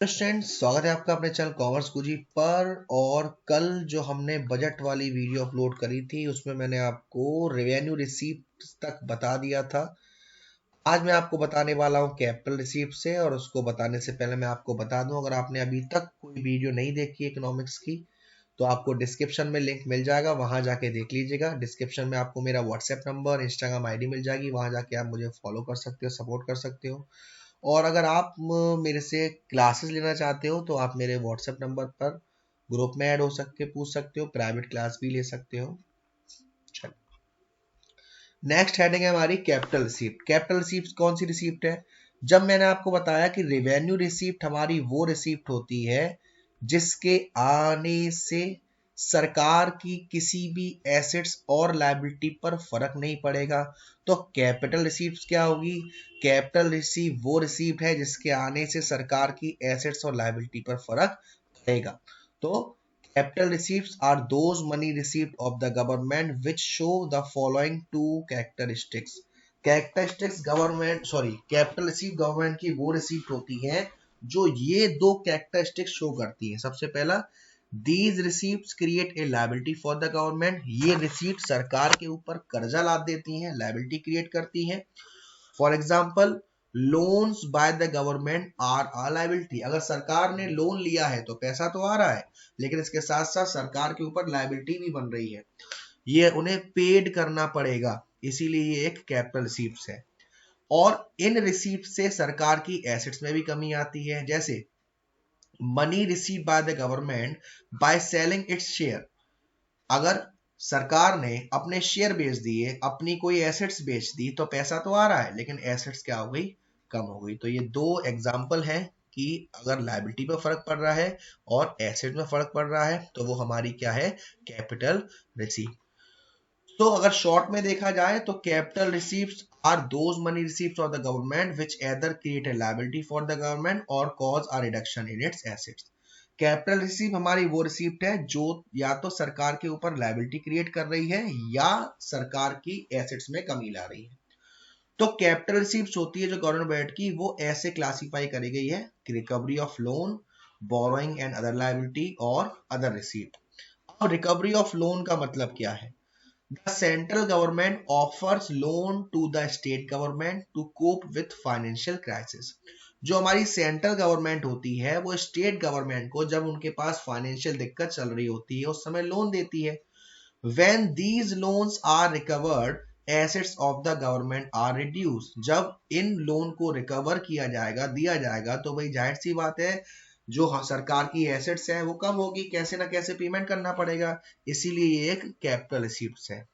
Student स्वागत है आपका अपने चैनल कॉमर्स गुरुजी पर। और कल जो हमने बजट वाली वीडियो अपलोड करी थी उसमें मैंने आपको रेवेन्यू रिसीप्ट तक बता दिया था। आज मैं आपको बताने वाला हूं कैपिटल रिसीप्ट से, और उसको बताने से पहले मैं आपको बता दूं, अगर आपने अभी तक कोई वीडियो नहीं देखी इकोनॉमिक्स की तो आपको डिस्क्रिप्शन में लिंक मिल जाएगा, वहां जाके देख लीजिएगा। डिस्क्रिप्शन में आपको मेरा व्हाट्सएप नंबर, इंस्टाग्राम आईडी मिल जाएगी, वहां जाके आप मुझे फॉलो कर सकते हो, सपोर्ट कर सकते हो। और अगर आप मेरे से क्लासेस लेना चाहते हो तो आप मेरे व्हाट्सएप नंबर पर ग्रुप में ऐड हो सकते हो, पूछ सकते हो, प्राइवेट क्लास भी ले सकते हो। चलो, नेक्स्ट हेडिंग है हमारी कैपिटल रिसीप्ट। कैपिटल रिसीप्ट कौन सी रिसीप्ट है? जब मैंने आपको बताया कि रेवेन्यू रिसीप्ट हमारी वो रिसीप्ट होती है जिसके आने से सरकार की किसी भी एसेट्स और लायबिलिटी पर फर्क नहीं पड़ेगा, तो कैपिटल रिसीप्ट क्या होगी? कैपिटल रिसीप्ट वो रिसीप्ट है जिसके आने से सरकार की एसेट्स और लायबिलिटी पर फर्क पड़ेगा। तो capital receipts are those money received of the government which show the following two characteristics. Capital receipt government की वो रिसीप्ट होती है जो ये दो कैरेक्टरिस्टिक्स शो करती है। सबसे पहला, these receipt create a liability for the government. ये रिसीप्ट सरकार के ऊपर कर्जा लाद देती हैं, लायबिलिटी क्रिएट करती हैं। For example, loans by the government are a liability. अगर सरकार ने लोन लिया है तो पैसा तो आ रहा है, लेकिन इसके साथ साथ सरकार के ऊपर लायबिलिटी भी बन रही है, ये उन्हें पेड करना पड़ेगा, इसीलिए ये एक कैपिटल रिसीप्ट है। और इन रिसीप्ट से सरकार की एसेट्स में भी कमी आती है, जैसे money receive by the government by selling its share. अगर सरकार ने अपने शेयर बेच दिए, अपनी कोई एसेट्स बेच दी, तो पैसा तो आ रहा है लेकिन एसेट्स क्या हो गई? कम हो गई। तो ये दो एग्जाम्पल हैं कि अगर लायबिलिटी पर फर्क पड़ रहा है और एसेट में फर्क पड़ रहा है तो वो हमारी क्या है? Capital receipt. तो अगर शॉर्ट में देखा जाए तो capital receipt are those money receipt of the government which either create a liability for the government or cause a reduction in its assets. Capital receipt हमारी वो रिसीप्ट है जो या तो सरकार के ऊपर लायबिलिटी क्रिएट कर रही है या सरकार की एसेट्स में कमी ला रही है। तो कैपिटल रिसीप्ट होती है जो गवर्नमेंट की, वो ऐसे क्लासिफाई करी गई है कि recovery of loan, borrowing and other liability और अदर रिसीप्ट। अब रिकवरी ऑफ लोन का मतलब क्या है? The central government offers loan to the state government to cope with financial crisis. जो हमारी सेंट्रल गवर्नमेंट होती है वो स्टेट गवर्नमेंट को जब उनके पास फाइनेंशियल दिक्कत चल रही होती है उस समय लोन देती है। When these loans are recovered, assets of the government are reduced. जब इन लोन को रिकवर किया जाएगा, दिया जाएगा, तो भाई जाहिर सी बात है जो सरकार की एसेट्स है वो कम होगी, कैसे ना कैसे पेमेंट करना पड़ेगा, इसीलिए ये एक कैपिटल रिसीप्ट है।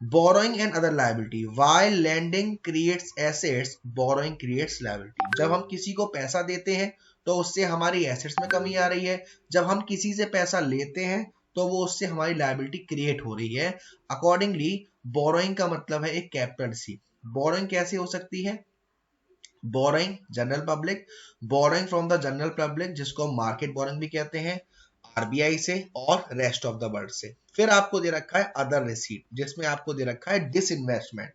Borrowing and other liability, while lending creates assets, borrowing creates liability. जब हम किसी को पैसा देते हैं तो उससे हमारी एसेट्स में कमी आ रही है, जब हम किसी से पैसा लेते हैं तो वो उससे हमारी लायबिलिटी क्रिएट हो रही है। अकॉर्डिंगली बोरोइंग का मतलब है एक कैपिटल रिसीप्ट। बोरोइंग कैसे हो सकती है? Borrowing general public, borrowing from the general public जिसको हम मार्केट बोरोइंग भी कहते हैं, आरबीआई से और रेस्ट ऑफ द वर्ल्ड से। फिर आपको दे रखा है अदर रिसीप्ट जिसमें आपको दे रखा है डिसइन्वेस्टमेंट।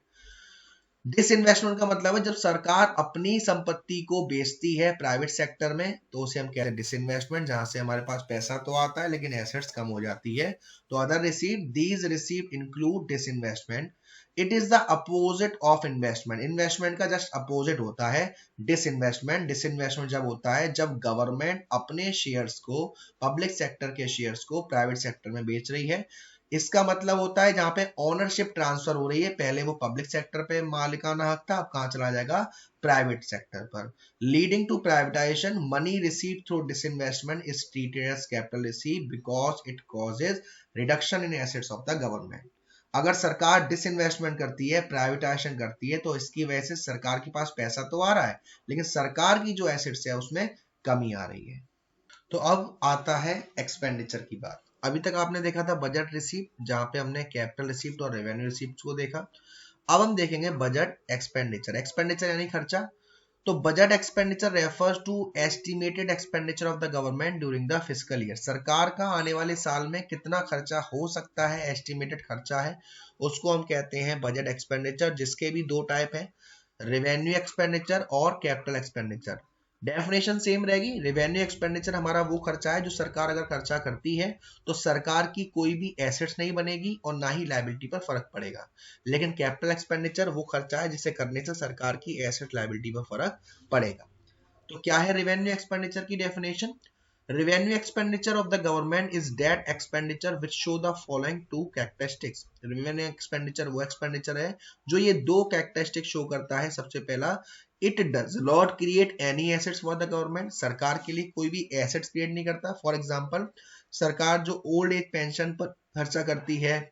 डिसइन्वेस्टमेंट का मतलब है जब सरकार अपनी संपत्ति को बेचती है प्राइवेट सेक्टर में तो उसे हम कहते हैं डिसइन्वेस्टमेंट, जहां से हमारे पास पैसा तो आता है लेकिन एसेट्स कम हो जाती है। तो other receipt, these receipt include disinvestment. It is the opposite of investment. Investment का जस्ट अपोजिट होता है डिसइन्वेस्टमेंट। डिसइन्वेस्टमेंट जब होता है जब गवर्नमेंट अपने शेयर्स को, पब्लिक सेक्टर के शेयर्स को प्राइवेट सेक्टर में बेच रही है। इसका मतलब होता है जहां पे ओनरशिप ट्रांसफर हो रही है, पहले वो पब्लिक सेक्टर पे मालिकाना हक था, अब कहां चला जाएगा? प्राइवेट सेक्टर पर। Leading to privatization, money receive through disinvestment is treated as capital receive because it causes reduction in assets of the government. अगर सरकार डिसइन्वेस्टमेंट करती है, प्राइवेटाइजेशन करती है, तो इसकी वजह से सरकार के पास पैसा तो आ रहा है लेकिन सरकार की जो एसेट्स है उसमें कमी आ रही है। तो अब आता है एक्सपेंडिचर की बात। अभी तक आपने देखा था बजट रिसीप्ट जहां पे हमने कैपिटल रिसीप्ट और रेवेन्यू रिसीप्ट को देखा। अब हम देखेंगे बजट एक्सपेंडिचर। एक्सपेंडिचर यानी खर्चा। तो budget expenditure refers to estimated expenditure of the government during the fiscal year. सरकार का आने वाले साल में कितना खर्चा हो सकता है, एस्टिमेटेड खर्चा है, उसको हम कहते हैं बजट एक्सपेंडिचर, जिसके भी दो टाइप है, रेवेन्यू एक्सपेंडिचर और कैपिटल एक्सपेंडिचर। डेफिनेशन सेम रहेगी। रेवेन्यू एक्सपेंडिचर हमारा वो खर्चा है जो सरकार अगर खर्चा करती है तो सरकार की कोई भी एसेट्स नहीं बनेगी और ना ही लायबिलिटी पर फर्क पड़ेगा। लेकिन कैपिटल एक्सपेंडिचर वो खर्चा है जिसे करने से सरकार की एसेट लायबिलिटी पर फर्क पड़ेगा। तो क्या है रेवेन्यू एक्सपेंडिचर की definition? Revenue expenditure of the government is that expenditure which show the following two characteristics. Revenue expenditure वो expenditure है जो ये दो characteristics show करता है। सबसे पहला, it does not create any assets for the government. सरकार के लिए कोई भी assets create नहीं करता। For example, सरकार जो old age pension पर खर्चा करती है,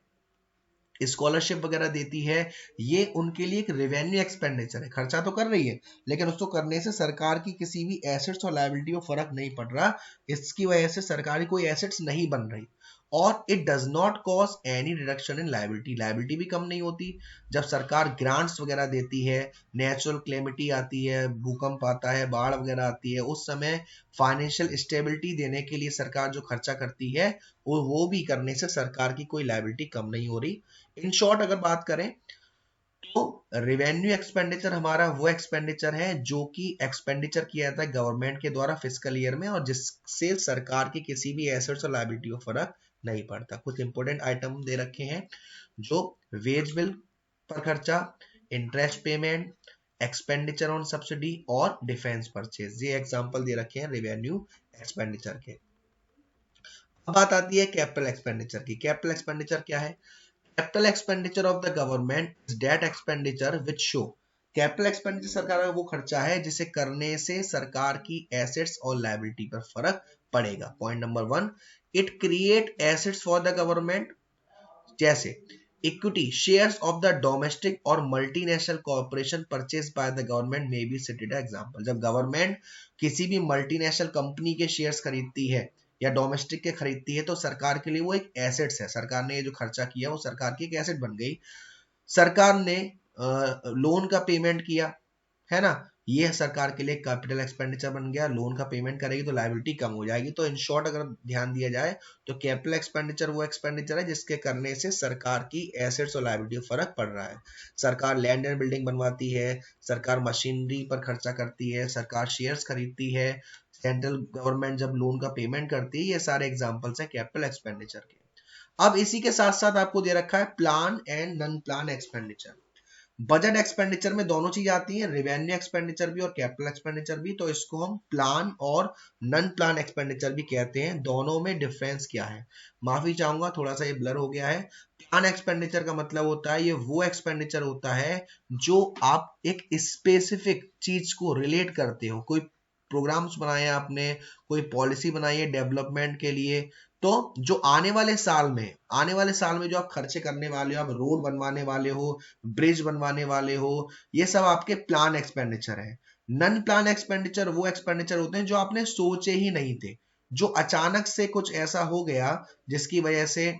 स्कॉलरशिप वगैरह देती है, ये उनके लिए एक रेवेन्यू एक्सपेंडिचर है। खर्चा तो कर रही है लेकिन उसको करने से सरकार की किसी भी एसेट्स और लायबिलिटी में फर्क नहीं पड़ रहा, इसकी वजह से सरकारी कोई एसेट्स नहीं बन रही। और it does not cause any reduction in liability, liability भी कम नहीं होती। जब सरकार ग्रांट्स वगैरह देती है, नेचुरल क्लेमिटी आती है, भूकंप आता है, बाढ़ वगैरह आती है, उस समय फाइनेंशियल स्टेबिलिटी देने के लिए सरकार जो खर्चा करती है वो भी करने से सरकार की कोई लायबिलिटी कम नहीं हो रही। इन शॉर्ट अगर बात करें तो रेवेन्यू एक्सपेंडिचर हमारा वो एक्सपेंडिचर है जो कि एक्सपेंडिचर किया जाता है गवर्नमेंट के द्वारा फिस्कल ईयर में और जिससे सरकार की किसी भी एसेट्स और लायबिलिटी को फर्क नहीं पड़ता। कुछ इंपोर्टेंट आइटम दे रखे हैं जो वेज बिल पर खर्चा, interest payment, expenditure on subsidy और डिफेंस परचेज, ये एग्जांपल दे रखे हैं रेवेन्यू एक्सपेंडिचर के। अब बात आती है कैपिटल एक्सपेंडिचर की। कैपिटल एक्सपेंडिचर क्या है? Capital expenditure of the government is that expenditure which show, capital expenditure सरकार का वो खर्चा है जिसे करने से सरकार की एसेट्स और लायबिलिटी पर फर्क पड़ेगा। Point number 1, it create assets for the government, जैसे equity shares of the domestic और multinational corporation purchase by the government may be cited example. जब गवर्नमेंट किसी भी मल्टीनेशनल कंपनी के शेयर्स खरीदती है या डोमेस्टिक के खरीदती है तो सरकार के लिए वो एक एसेट्स है। सरकार ने ये जो खर्चा किया वो सरकार की एक एसेट बन गई। सरकार ने लोन का पेमेंट किया है ना, ये सरकार के लिए कैपिटल एक्सपेंडिचर बन गया। लोन का पेमेंट करेगी तो लायबिलिटी कम हो जाएगी। तो इन शॉर्ट अगर ध्यान दिया जाए तो कैपिटल एक्सपेंडिचर वो एक्सपेंडिचर है जिसके करने से सरकार की एसेट्स और लायबिलिटी में फर्क पड़ रहा है। सरकार लैंड एंड बिल्डिंग बनवाती है, सरकार मशीनरी पर खर्चा करती है, सरकार शेयर्स खरीदती है, सेंट्रल गवर्नमेंट जब लोन का पेमेंट करती है, ये सारे एग्जांपल्स हैं कैपिटल एक्सपेंडिचर के। अब इसी के साथ साथ आपको दे रखा है plan and non plan expenditure. Budget expenditure में दोनों चीज आती है, रेवेन्यू एक्सपेंडिचर भी और कैपिटल एक्सपेंडिचर भी। तो इसको हम प्लान और नॉन प्लान एक्सपेंडिचर भी कहते हैं। दोनों में डिफरेंस क्या है? माफी चाहूंगा थोड़ा सा ये ब्लर हो गया है। प्लान एक्सपेंडिचर का मतलब होता है ये वो एक्सपेंडिचर होता है जो आप एक स्पेसिफिक चीज को रिलेट करते हो, कोई प्रोग्राम्स बनाए आपने, कोई पॉलिसी बनाई है डेवलपमेंट के लिए, तो जो आने वाले साल में जो आप खर्चे करने वाले हो, आप रोड बनवाने वाले हो, ब्रिज बनवाने वाले हो, ये सब आपके प्लान एक्सपेंडिचर है। नॉन प्लान एक्सपेंडिचर वो एक्सपेंडिचर होते हैं जो आपने सोचे ही नहीं थे, जो अचानक से कुछ ऐसा हो गया जिसकी वजह से,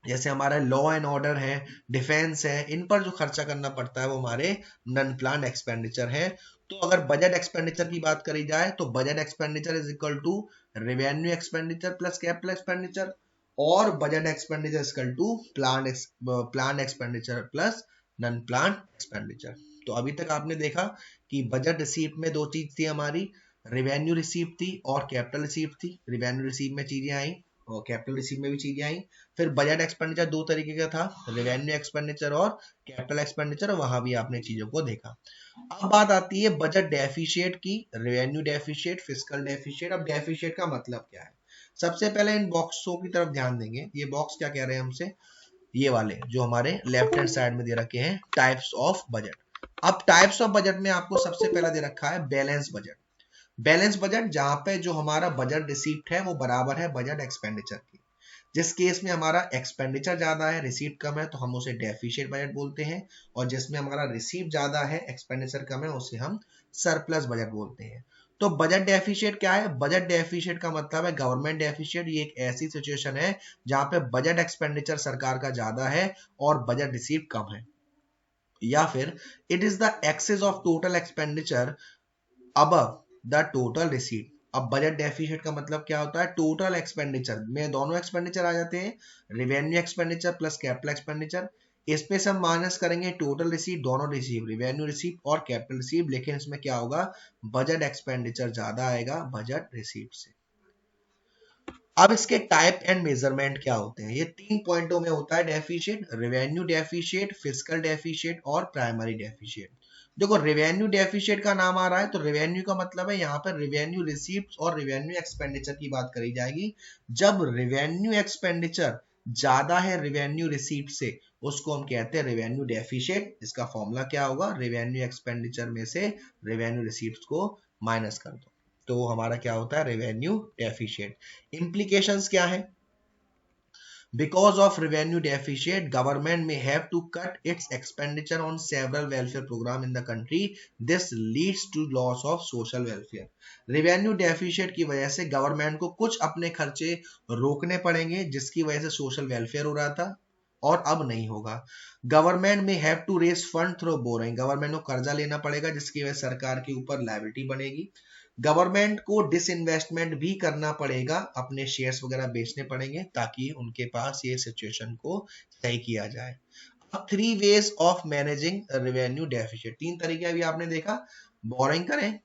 जैसे हमारा लॉ एंड ऑर्डर है, डिफेंस है, इन पर जो खर्चा करना पड़ता है वो हमारे नॉन प्लान एक्सपेंडिचर है। तो अगर बजट एक्सपेंडिचर की बात करी जाए तो budget expenditure is equal to revenue expenditure plus capital expenditure, और budget expenditure is equal to plan expenditure plus non plan expenditure. तो अभी तक आपने देखा कि बजट रिसीप्ट में दो चीज थी हमारी, रेवेन्यू रिसीप्ट थी और कैपिटल रिसीप्ट थी। रेवेन्यू रिसीप्ट में चीजें आई और कैपिटल रिसीप्ट में भी चीजें आई। फिर बजट एक्सपेंडिचर दो तरीके का था, रेवेन्यू एक्सपेंडिचर और कैपिटल एक्सपेंडिचर, वहां भी आपने चीजों को देखा। अब बात आती है बजट डेफिशिएट की, रेवेन्यू डेफिशिएट, फिस्कल डेफिशिएट। अब डेफिशिएट का मतलब क्या है? सबसे पहले इन बॉक्सों की तरफ ध्यान देंगे। ये बॉक्स क्या कह रहे हैं हमसे, ये वाले जो हमारे लेफ्ट हैंड साइड में दे रखे हैं टाइप्स ऑफ बजट। अब टाइप्स ऑफ बजट में आपको सबसे पहला दे रखा है बैलेंस बजट। बैलेंस बजट जहां पे जो हमारा बजट रिसीप्ट है वो बराबर है बजट एक्सपेंडिचर की। जिस केस में हमारा एक्सपेंडिचर ज्यादा है, रिसीप्ट कम है, तो हम उसे डेफिशिएट बजट बोलते हैं। और जिसमें हमारा रिसीप्ट ज्यादा है, एक्सपेंडिचर कम है, उसे हम सरप्लस बजट बोलते हैं। तो बजट डेफिशिएट क्या है? बजट डेफिशिएट का मतलब है गवर्नमेंट डेफिशिएट। ये एक ऐसी सिचुएशन है जहां पे बजट एक्सपेंडिचर सरकार का ज्यादा है और बजट रिसीप्ट कम है। या फिर it is the excess of total expenditure above the total receipt. अब बजट डेफिसिट का मतलब क्या होता है? टोटल एक्सपेंडिचर में दोनों एक्सपेंडिचर आ जाते हैं, revenue expenditure plus capital expenditure. इसमें से हम माइनस करेंगे टोटल रिसीव, दोनों रिसीव, रेवेन्यू रिसीव और कैपिटल रिसीव, लेकिन इसमें क्या होगा, बजट एक्सपेंडिचर ज्यादा आएगा बजट रिसीव से। अब इसके टाइप एंड मेजरमेंट क्या होते हैं, ये 3 पॉइंटों में होता है deficit, revenue deficit, fiscal deficit और प्राइमरी डेफिशिएट। देखो रेवेन्यू डेफिशिएट का नाम आ रहा है तो रेवेन्यू का मतलब है यहाँ पर रेवेन्यू रिसीप्ट और रेवेन्यू एक्सपेंडिचर की बात करी जाएगी। जब रेवेन्यू एक्सपेंडिचर ज्यादा है रेवेन्यू रिसीप्ट से, उसको हम कहते हैं रेवेन्यू डेफिशिएट। इसका फॉर्मूला क्या होगा, रेवेन्यू एक्सपेंडिचर में से रेवेन्यू रिसीप्ट को माइनस कर दो, तो हमारा क्या होता है, रेवेन्यू डेफिशिएट। इम्प्लीकेशंस क्या है, because of revenue deficit government may have to cut its expenditure on several welfare program in the country, this leads to loss of social welfare। revenue deficit की वजह से गवर्नमेंट को कुछ अपने खर्चे रोकने पड़ेंगे जिसकी वजह से सोशल वेलफेयर हो रहा था और अब नहीं होगा। गवर्नमेंट में have to raise fund through borrowing, government को कर्जा लेना पड़ेगा जिसकी वजह से सरकार के ऊपर लायबिलिटी बनेगी। गवर्नमेंट को डिसइन्वेस्टमेंट भी करना पड़ेगा, अपने शेयर्स वगैरह बेचने पड़ेंगे ताकि उनके पास ये सिचुएशन को सही किया जाए। अब 3 ways of managing revenue deficit, 3 तरीके अभी आपने देखा, बोरिंग करें,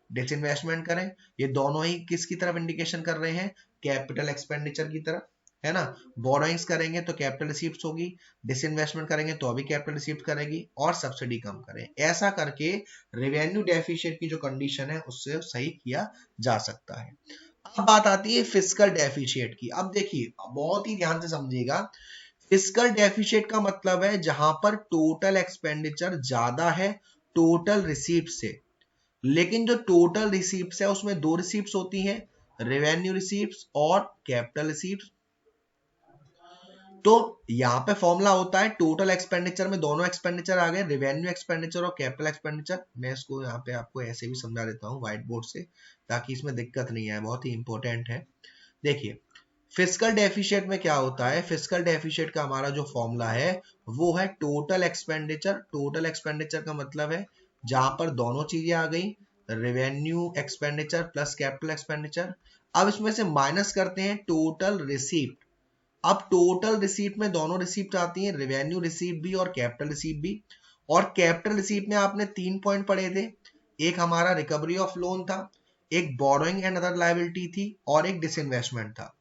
डिसइन्वेस्टमेंट करें, ये दोनों ही किसकी तरफ इंडिकेशन कर रहे हैं, कैपिटल एक्सपेंडिचर की तरफ, है ना। बोरोइंग्स करेंगे तो कैपिटल रिसीप्ट होगी, डिसइन्वेस्टमेंट करेंगे तो अभी कैपिटल रिसीप्ट करेगी, और सब्सिडी कम करें। ऐसा करके रेवेन्यू डेफिशिएट की जो कंडीशन है उससे सही किया जा सकता है। अब बात आती है फिस्कल डेफिशिएट की। अब देखिए बहुत ही ध्यान से समझिएगा, फिस्कल डेफिशिएट का मतलब है जहां पर टोटल एक्सपेंडिचर ज्यादा है टोटल रिसीप्ट से, लेकिन जो टोटल रिसीप्ट है उसमें 2 रिसीप्ट होती हैं, रेवेन्यू रिसीप्ट और कैपिटल रिसीप्ट। तो यहां पे फॉर्मूला होता है टोटल एक्सपेंडिचर में दोनों एक्सपेंडिचर आ गए, रेवेन्यू एक्सपेंडिचर और कैपिटल एक्सपेंडिचर। मैं इसको यहाँ पे आपको ऐसे भी समझा देता हूँ व्हाइट बोर्ड से ताकि इसमें दिक्कत नहीं आए, बहुत ही इंपॉर्टेंट है। देखिए फिस्कल डेफिशिएट में क्या होता है, फिस्कल डेफिशिएट का हमारा जो फॉर्मूला है वो है टोटल एक्सपेंडिचर। टोटल एक्सपेंडिचर का मतलब है जहां पर दोनों चीजें आ गई, revenue expenditure plus capital expenditure. अब इसमें से माइनस करते हैं टोटल रिसीप्ट। अब टोटल रिसीप्ट में दोनों रिसीप्ट आती हैं, रेवेन्यू रिसीप्ट भी और कैपिटल रिसीप्ट भी। और कैपिटल रिसीप्ट में आपने 3 पॉइंट पढ़े थे, एक हमारा रिकवरी ऑफ लोन था, एक बोरोइंग एंड अदर लायबिलिटी थी और एक डिसइन्वेस्टमेंट था।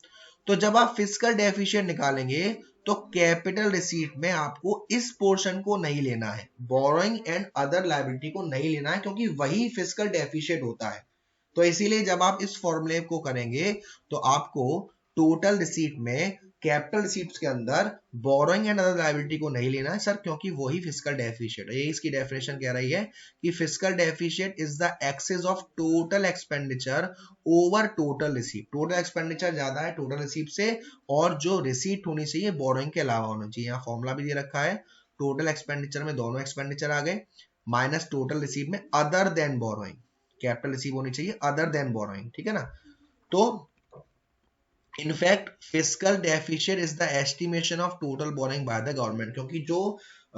तो जब आप फिस्कल डेफिशिएट निकालेंगे तो कैपिटल रिसीप्ट में आपको इस पोर्शन को नहीं लेना है, बोरोइंग एंड अदर लायबिलिटी को नहीं लेना है, क्योंकि वही फिस्कल डेफिशिएट होता है। तो इसीलिए जब आप इस फॉर्मूले को करेंगे तो आपको टोटल रिसीप्ट में कैपिटल रिसीप्ट्स के अंदर बोरोइंग एंड अदर लायबिलिटी को नहीं लेना है सर, क्योंकि वही फिस्कल डेफिशिएट है। ये इसकी डेफिनेशन कह रही है कि fiscal deficit is the excess of total expenditure over total receipt. Total expenditure ज्यादा है टोटल रिसीप्ट से, और जो रिसीप्ट होनी चाहिए बोरोइंग के अलावा होना चाहिए। यहाँ फॉर्मूला भी दे रखा है, टोटल एक्सपेंडिचर में दोनों एक्सपेंडिचर आ गए, माइनस टोटल रिसीप्ट में other than borrowing, capital receive होनी चाहिए अदर देन बोरोइंग, ठीक है ना। तो in fact fiscal deficit is the estimation of total borrowing by the government, क्योंकि जो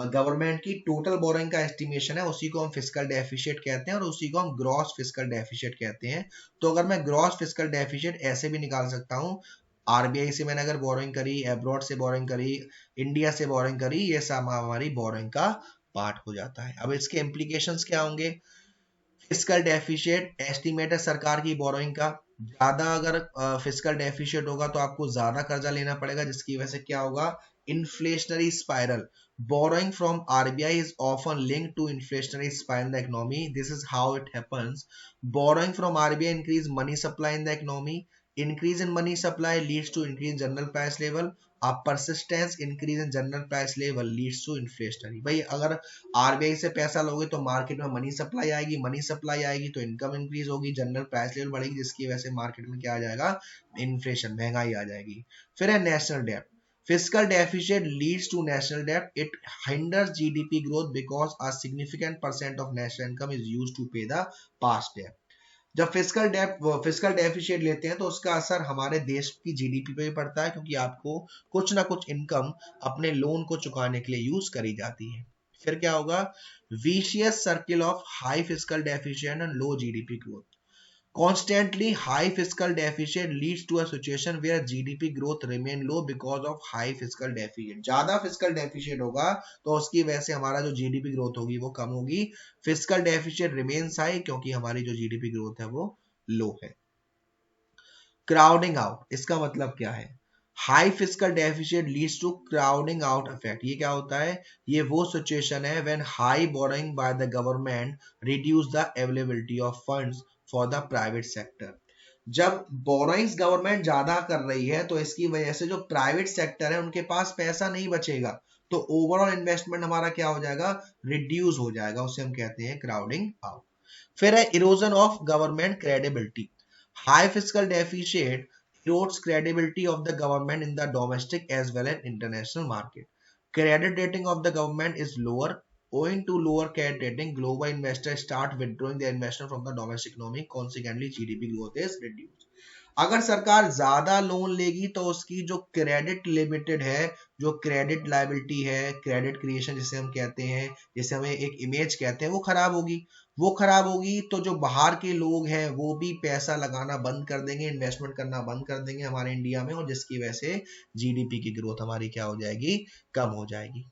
गवर्नमेंट की टोटल बोरोइंग का एस्टिमेशन है उसी को हम फिस्कल डेफिशिएट कहते हैं और उसी को हम ग्रॉस फिस्कल डेफिशिएट कहते हैं। तो अगर मैं ग्रॉस फिस्कल डेफिशिएट ऐसे भी निकाल सकता हूँ, आरबीआई से मैंने अगर बोरोइंग करी, अब्रॉड से बोरोइंग करी, इंडिया से बोरोइंग करी, ये सब हमारी बोरोइंग का पार्ट हो जाता है। अब इसके इम्प्लीकेशंस क्या होंगे, फिस्कल डेफिशिएट एस्टिमेट है सरकार की बोरोइंग का, ज्यादा अगर फिस्कल डेफिशिएट होगा तो आपको ज्यादा कर्जा लेना पड़ेगा जिसकी वजह से क्या होगा, inflationary spiral. Borrowing from RBI is often linked to inflationary spiral in the economy. This is how it happens. Borrowing from RBI increase money supply in the economy. Increase in money supply leads to increase in general price level. A persistence increase in general price level leads to inflationary। भाई अगर RBI से पैसा लोगे तो market में money supply आएगी, money supply आएगी तो इनकम इंक्रीज होगी, जनरल प्राइस लेवल बढ़ेगी जिसकी वजह से मार्केट में क्या आ जाएगा, इन्फ्लेशन, महंगाई आ जाएगी। फिर है national debt. Fiscal deficit leads to national debt. It hinders GDP growth because a significant percent of national income is used to pay the past debt. जब फिस्कल डेफिशिएट लेते हैं तो उसका असर हमारे देश की जीडीपी पे भी पड़ता है, क्योंकि आपको कुछ ना कुछ इनकम अपने लोन को चुकाने के लिए यूज करी जाती है। फिर क्या होगा, vicious circle of high fiscal deficit and low GDP growth. Constantly high fiscal deficit leads to a situation where GDP growth remain low because of high fiscal deficit. ज्यादा fiscal deficit होगा तो उसकी वजह से हमारा जो GDP growth होगी वो कम होगी. Fiscal deficit remains high क्योंकि हमारी जो GDP growth है वो low है. क्राउडिंग आउट, इसका मतलब क्या है? High fiscal deficit leads to crowding out effect. ये क्या होता है? ये वो सिचुएशन है when high borrowing by the government reduce the availability of funds for the private sector. जब बोरोइंग्स गवर्नमेंट ज्यादा कर रही है तो इसकी वजह से जो प्राइवेट सेक्टर है उनके पास पैसा नहीं बचेगा, तो ओवरऑल इन्वेस्टमेंट हमारा क्या हो जाएगा? रिड्यूस हो जाएगा. उसे हम कहते हैं क्राउडिंग आउट. फिर है erosion of government credibility. High fiscal deficit erodes credibility of the government in the domestic as well as international market. Credit rating of the government is lower. Owing to lower credit rating, global investors start withdrawing their investment from the domestic economy. Consequently, GDP growth is reduced. अगर सरकार ज्यादा loan लेगी तो उसकी जो credit limited है, जो credit liability है, क्रेडिट क्रिएशन जिसे हम कहते हैं, जिसे हमें एक इमेज कहते हैं, वो खराब होगी. वो खराब होगी तो जो बाहर के लोग हैं वो भी पैसा लगाना बंद कर देंगे, इन्वेस्टमेंट करना बंद कर देंगे हमारे इंडिया में, और जिसकी वजह से जीडीपी की ग्रोथ हमारी क्या हो जाएगी? कम हो जाएगी.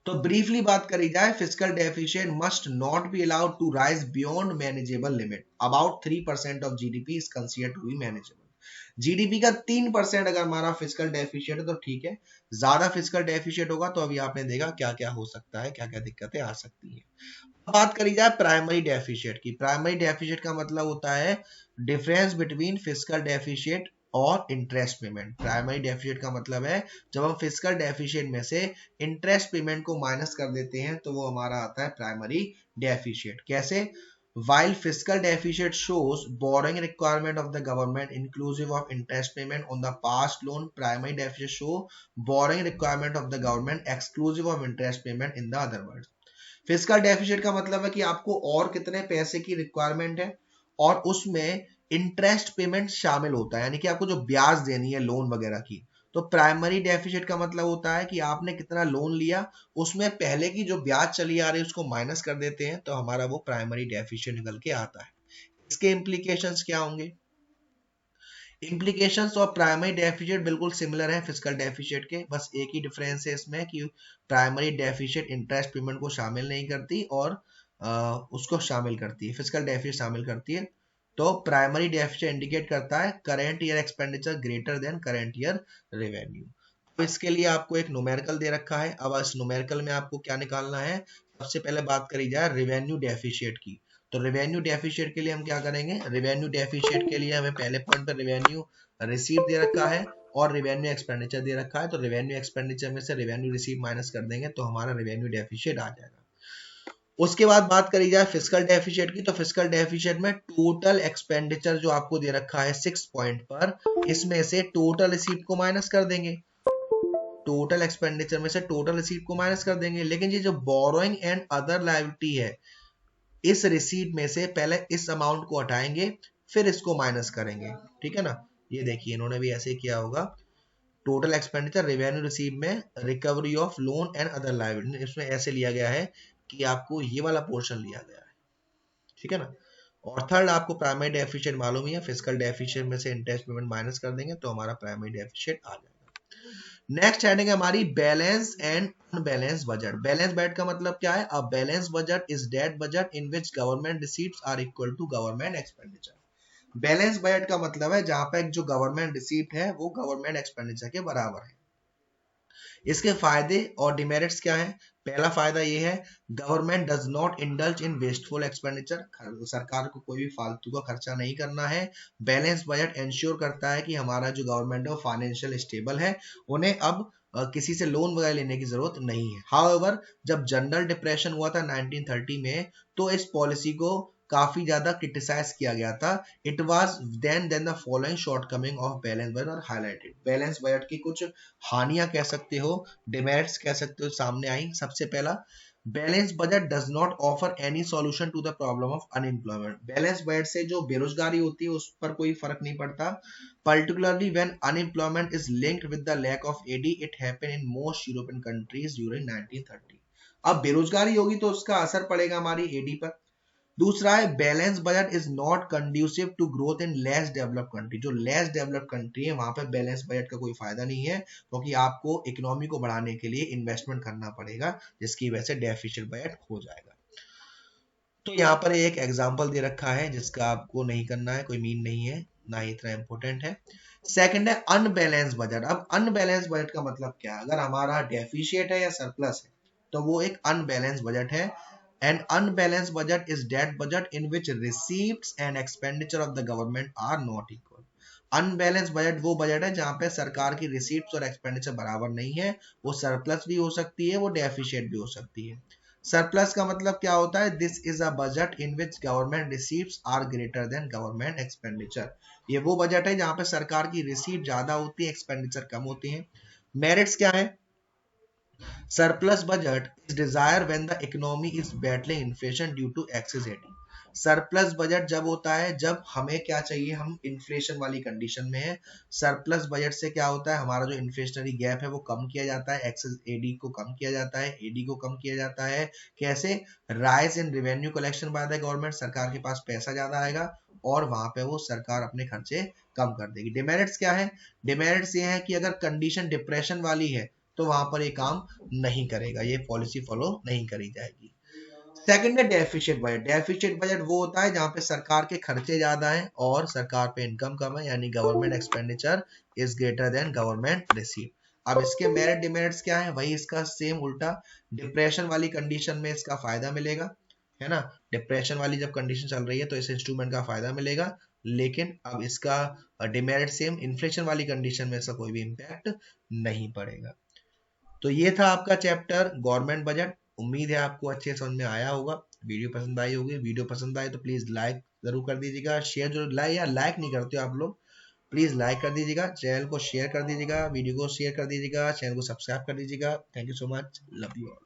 तो ब्रीफली बात करी जाए, fiscal deficit must not be allowed to rise beyond manageable limit. About 3% of GDP is considered to be manageable. GDP का 3% अगर हमारा फिस्कल डेफिशिएंट है तो ठीक है. ज्यादा फिस्कल डेफिशिएंट होगा तो अभी आपने देखा क्या क्या हो सकता है, क्या क्या दिक्कतें आ सकती है. बात करी जाए प्राइमरी डेफिशिएंट की. प्राइमरी डेफिशिएंट का मतलब होता है डिफरेंस बिटवीन फिस्कल डेफिशिएंट और इंटरेस्ट पेमेंट. प्राइमरी डेफिसिट का मतलब है जब हम फिस्कल डेफिसिट में से इंटरेस्ट पेमेंट को माइनस कर देते हैं तो वो हमारा आता है प्राइमरी डेफिसिट. कैसे? While fiscal deficit shows borrowing requirement of the government inclusive of interest payment on the past loan, primary deficit show borrowing requirement of the government exclusive of interest payment. In the other words, fiscal deficit का मतलब है कि आपको और कितने पैसे की requirement है और उसमें इंटरेस्ट पेमेंट शामिल होता है, यानी कि आपको जो ब्याज देनी है लोन वगैरह की. तो प्राइमरी डेफिसिट का मतलब होता है कि आपने कितना लोन लिया, उसमें पहले की जो ब्याज चली आ रही है उसको माइनस कर देते हैं, तो हमारा वो प्राइमरी डेफिसिट निकल के आता है. इसके इम्प्लीकेशंस क्या होंगे? इम्प्लीकेशंस ऑफ प्राइमरी डेफिसिट बिल्कुल सिमिलर है फिस्कल डेफिसिट के, बस एक ही डिफरेंस है इसमें कि प्राइमरी डेफिसिट इंटरेस्ट पेमेंट को शामिल नहीं करती और उसको शामिल करती है, फिस्कल डेफिसिट शामिल करती है. तो प्राइमरी डेफिसिट इंडिकेट करता है current year expenditure greater than current year revenue. तो इसके लिए आपको एक न्यूमेरिकल दे रखा है. अब इस न्यूमेरिकल में आपको क्या निकालना है? सबसे पहले बात करी जाए रेवेन्यू डेफिसिट की. तो रेवेन्यू डेफिसिट के लिए हम क्या करेंगे? रेवेन्यू डेफिसिट के लिए हमें पहले पॉइंट पर रेवेन्यू रिसीव दे रखा है और रेवेन्यू एक्सपेंडिचर दे रखा है. तो रेवेन्यू एक्सपेंडिचर में से रेवेन्यू रिसीव माइनस कर देंगे तो हमारा रेवेन्यू डेफिसिट आ जाएगा. उसके बाद बात करी जाए फिस्कल डेफिसिट की, तो फिस्कल डेफिसिट में टोटल एक्सपेंडिचर जो आपको दे रखा है 6 पॉइंट पर, इसमें से टोटल रिसीव को माइनस कर देंगे. टोटल एक्सपेंडिचर में से टोटल रिसीव को माइनस कर देंगे. लेकिन ये जो बोरोइंग एंड अदर लायबिलिटी है, इस रिसीट में से पहले इस अमाउंट को हटाएंगे फिर इसको माइनस करेंगे. ठीक है ना? ये देखिए इन्होंने भी ऐसे किया होगा. टोटल एक्सपेंडिचर रेवेन्यू रिसीव में recovery of loan and other liability, इसमें ऐसे लिया गया है कि आपको ये वाला पोर्शन लिया गया है. ठीक है ना? और थर्ड आपको प्राइमरी डेफिसिट मालूम ही है, फिस्कल डेफिसिट में से इंटरेस्ट पेमेंट माइनस कर देंगे तो हमारा प्राइमरी डेफिसिट आ जाएगा. नेक्स्ट हेडिंग है हमारी balance and unbalance budget. Balance budget का मतलब क्या है? A balance budget is that budget in which government receipts are equal to government expenditure. Balance budget का मतलब है जहां पे जो गवर्नमेंट रिसीप्ट है वो गवर्नमेंट एक्सपेंडिचर के बराबर है. इसके फायदे और डिमेरिट्स क्या है? पहला फायदा ये है government does not indulge in wasteful expenditure. सरकार को कोई भी फालतू का खर्चा नहीं करना है. बैलेंस बजट इंश्योर करता है कि हमारा जो गवर्नमेंट है वो फाइनेंशियल स्टेबल है, उन्हें अब किसी से लोन वगैरह लेने की जरूरत नहीं है. हाउएवर जब जनरल डिप्रेशन हुआ था 1930 में तो इस पॉलिसी को काफी ज्यादा क्रिटिसाइज किया गया था. It was then the following shortcoming of balance budget are highlighted. Balance budget की कुछ हानियां कह सकते हो, डिमेरिट्स कह सकते हो सामने आई. सबसे पहला, balance budget does not offer any solution to the problem of unemployment. Balance budget से जो बेरोजगारी होती है उस पर कोई फर्क नहीं पड़ता. Particularly when unemployment is linked with the lack of AD, it happened in most European countries during 1930. अब बेरोजगारी होगी तो उसका असर पड़ेगा हमारी एडी पर. दूसरा है balance budget is not conducive to growth in less developed country. जो लेस डेवलप्ड कंट्री है वहां पे बैलेंस बजट का कोई फायदा नहीं है, क्योंकि आपको इकोनॉमी को बढ़ाने के लिए इन्वेस्टमेंट करना पड़ेगा, जिसकी वजह से डेफिशिएंट बजट हो जाएगा। तो यहाँ पर एक एग्जांपल दे रखा है जिसका आपको नहीं करना है, कोई मीन नहीं है, ना ही इतना इंपॉर्टेंट है। सेकंड है अनबैलेंस बजट। अब अनबैलेंस बजट का मतलब क्या है? अगर हमारा डेफिशिएट है या सरप्लस है तो वो एक अनबैलेंस बजट है। And unbalance budget is that budget in which receipts and expenditure of the government are not equal. Unbalance budget वो बजट है जहां पे सरकार की रिसीप्ट्स और एक्सपेंडिचर बराबर नहीं है। वो सरप्लस भी हो सकती है, वो डेफिशिएट भी हो सकती है। सरप्लस का मतलब क्या होता है? This is a budget in which government receipts are greater than government expenditure. ये वो बजट है जहां पे सरकार की रिसीप्ट ज्यादा होती है, एक्सपेंडिचर कम होती है। मेरिट्स क्या है? Surplus budget is desire when the economy is battling inflation due to excess AD. Surplus budget जब होता है जब हमें क्या चाहिए, हम इन्फ्लेशन वाली कंडीशन में है। सरप्लस बजट से क्या होता है, हमारा जो इन्फ्लेशनरी गैप है वो कम किया जाता है, एक्सेस एडी को कम किया जाता है, एडी को कम किया जाता है। कैसे? Rise in revenue collection bye the government, सरकार के पास पैसा ज्यादा आएगा और वहां पे वो सरकार अपने खर्चे कम कर देगी। डिमेरिट्स क्या है? डिमेरिट्स ये है कि अगर कंडीशन डिप्रेशन वाली है तो वहां पर ये काम नहीं करेगा, ये पॉलिसी फॉलो नहीं करी जाएगी। सेकंड है डेफिशिएट बजट। डेफिशिएट बजट वो होता है जहां पे सरकार के खर्चे ज्यादा हैं और सरकार पे इनकम कम है, यानी government expenditure is greater than government receive. अब इसके मेरिट डिमेरिट्स क्या है? वही इसका सेम उल्टा। डिप्रेशन वाली कंडीशन में इसका फायदा मिलेगा, है ना। डिप्रेशन वाली जब कंडीशन चल रही है तो इस इंस्ट्रूमेंट का फायदा मिलेगा, लेकिन अब इसका डिमेरिट सेम, इन्फ्लेशन वाली कंडीशन में इसका कोई भी इंपैक्ट नहीं पड़ेगा। तो ये था आपका चैप्टर गवर्नमेंट बजट। उम्मीद है आपको अच्छे समझ में आया होगा, वीडियो पसंद आई होगी। वीडियो पसंद आए तो प्लीज लाइक जरूर कर दीजिएगा, शेयर जरूर। लाइक नहीं करते हो आप लोग, प्लीज लाइक कर दीजिएगा, चैनल को शेयर कर दीजिएगा, वीडियो को शेयर कर दीजिएगा, चैनल को सब्सक्राइब कर दीजिएगा। Thank you so much, love you all.